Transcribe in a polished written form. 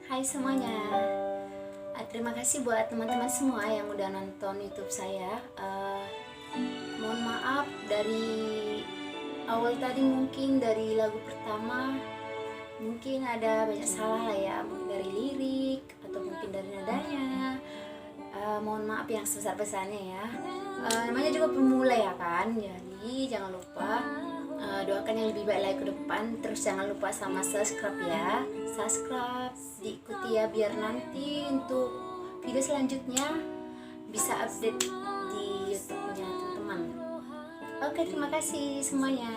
Hai semuanya, terima kasih buat teman-teman semua yang udah nonton YouTube saya. Mohon maaf dari awal tadi, mungkin dari lagu pertama mungkin ada banyak salah lah ya, mungkin dari lirik atau mungkin dari nadanya. Mohon maaf yang sebesar-besarnya ya. Namanya juga pemula ya kan, jadi jangan lupa doakan yang lebih baik lagi ke depan. Terus jangan lupa sama subscribe ya, subscribe, diikuti ya, biar nanti untuk video selanjutnya bisa update di YouTube-nya teman-teman. Oke, terima kasih semuanya.